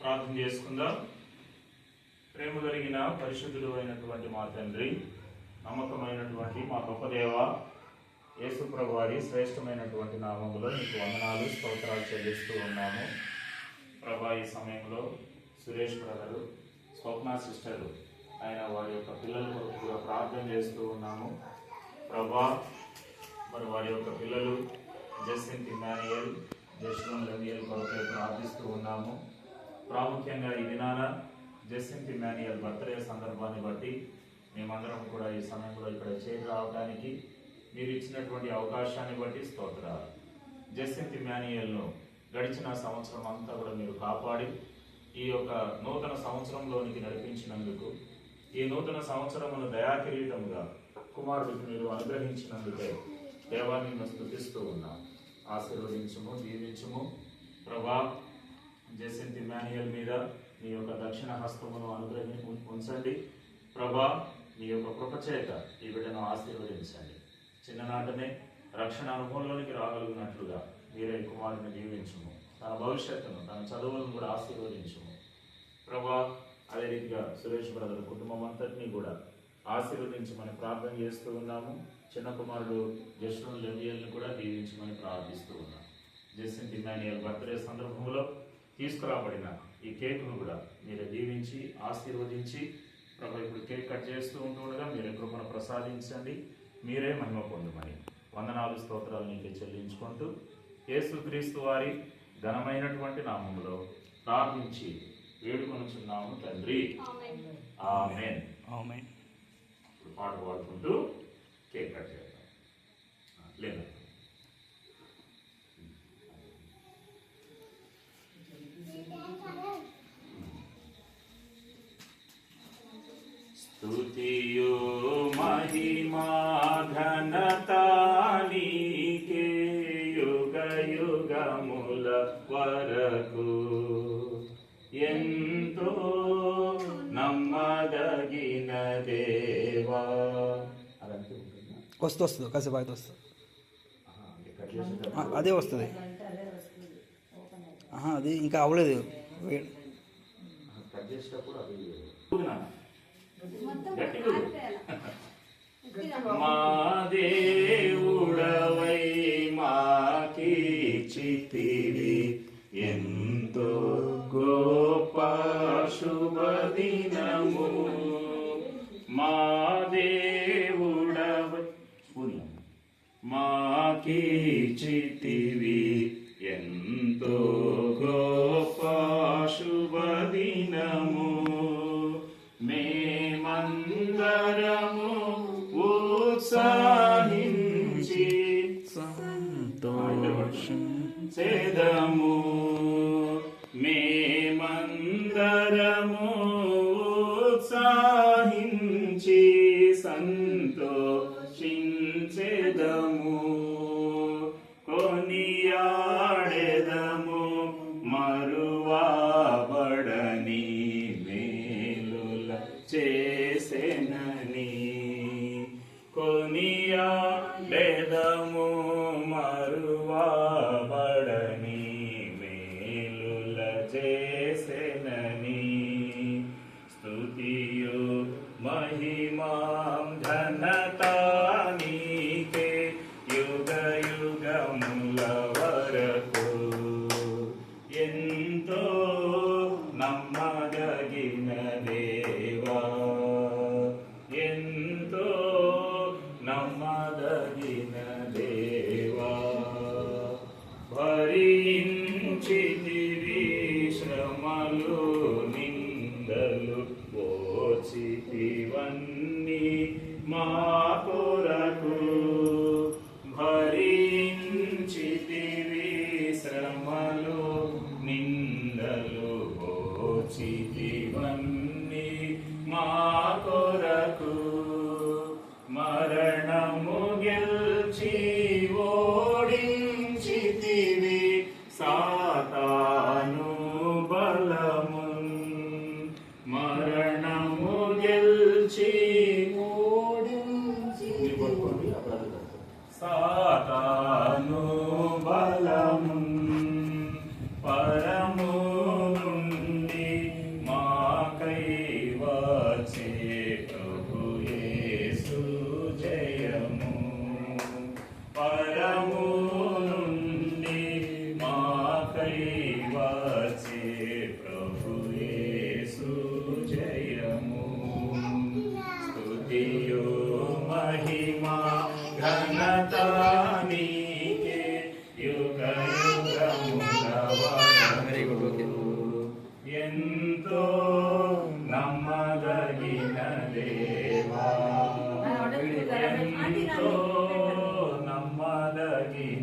ప్రార్థన చేసుకుందాం. ప్రేమ కలిగిన పరిశుద్ధుడు అయినటువంటి మా తండ్రి, నమ్మకమైనటువంటి మా గొప్ప దేవ, యేసు ప్రభు వారి శ్రేష్టమైనటువంటి నామములో నీకు వందనాలు, స్తోత్రాలు చెల్లిస్తూ ఉన్నాము. ప్రభా, ఈ సమయంలో సురేష్ బ్రదరు, స్వప్న సిస్టరు ఆయన వారి యొక్క పిల్లల కొరకు కూడా ప్రార్థన చేస్తూ ఉన్నాము. ప్రభా, మరి వారి యొక్క పిల్లలు జస్టిన్ ఇమాన్యుయల్, జస్టిన్ లెమియల్ కొరకు ప్రార్థిస్తూ ఉన్నాము. ప్రాముఖ్యంగా ఈ దినాన జస్టిన్ ఇమాన్యుయల్ బర్త్డే సందర్భాన్ని బట్టి మేమందరం కూడా ఈ సమయంలో ఇక్కడ చేరి రావడానికి మీరు ఇచ్చినటువంటి అవకాశాన్ని బట్టి స్తోత్రాలు. జస్టిన్ ఇమాన్యుయల్ను గడిచిన సంవత్సరం అంతా కూడా మీరు కాపాడి ఈ యొక్క నూతన సంవత్సరంలోనికి నడిపించినందుకు, ఈ నూతన సంవత్సరమును దయాకిరీటముగా కుమారుడికి మీరు అనుగ్రహించినందుకే దేవాన్ని మేము స్తుతిస్తూ ఉన్నాం. ఆశీర్వదించుము, దీవించుము. ప్రభా, జస్టిన్ ఇమాన్యుయల్ మీద మీ యొక్క దక్షిణ హస్తమును ఉంచండి. ప్రభా, మీ యొక్క కృపచేత ఈ బిడ్డను ఆశీర్వదించండి. చిన్ననాటనే రక్షణ అనుభవంలోనికి రాగలిగినట్లుగా మీరే కుమారుని దీవించుము. తన భవిష్యత్తును, తన చదువులను కూడా ఆశీర్వదించుము. ప్రభా, అదే రీతిగా సురేష్ బ్రదర్ కుటుంబం అంతటినీ కూడా ఆశీర్వదించమని ప్రార్థన చేస్తూ ఉన్నాము. చిన్న కుమారుడు జస్టిన్ లెమియల్ని కూడా దీవించమని ప్రార్థిస్తూ ఉన్నాము. జస్టిన్ ఇమాన్యుయల్ బర్త్డే సందర్భంలో తీసుకురాబడిన ఈ కేకును కూడా మీరే దీవించి ఆశీర్వదించి, ప్రభు ఇప్పుడు కేక్ కట్ చేస్తూ ఉంటుండగా మీరే కృపను ప్రసాదించండి. మీరే మహిమ పొందమని వందనాలు, స్తోత్రాలు నీకే చెల్లించుకుంటూ యేసుక్రీస్తు వారి ఘనమైనటువంటి నామములో ప్రార్థించి వేడుకొనుచున్నాము తండ్రి, ఆమేన్. ఆమేన్. పాట పాడుకుంటూ కేక్ కట్ చేద్దాం. లేదా స్తుతియు మహిమా ఘనతా నీకే యుగ యుగముల వరకు, ఎంతో నమ్మదగిన దేవా. వస్తుంది కాసేపు అయితే వస్తుంది, అదే వస్తుంది. అది ఇంకా అవ్వలేదు. కట్ చేసేటప్పుడు అది మా దేవుడవై మాకిచ్చితివి ఎంతో గొప్ప శుభదినము. మా దేవుడవై మాకిచ్చితివి ఎంతో గొప్ప శుభదినము. మేమందరము ఉత్సాహించి సంతోషించెదము. మేమందరము ఉత్సాహించి సంతోషించెదము. కొనియాడెదము మరువబడని మేలుల చేసెనని. కొనియాడెదము మరువబడని మేలుల చేసెనని. స్తుతియు మహిమాం ఘనతా నీకే యుగ యుగముల వరకు, ఎంతో నమ్మదగిన దేవా, ఎంతో నమ్మదగిన దేవా. భరించితివి శ్రమలు నిందలు ఓర్చితివన్నీ మా కొరకు. భరించితివి శ్రమలు నిందలు ఓర్చితివన్నీ మా కొరకు. మరణము గెల్చి ఓడించితివి సాతాను బలమున్. మరణము గెల్చి సాతాను బలమున్. పరము నుండి నీకే యుగ యుగముల వరకు ఎంతో నమ్మదగిన దేవా, ఎంతో నమ్మదగిన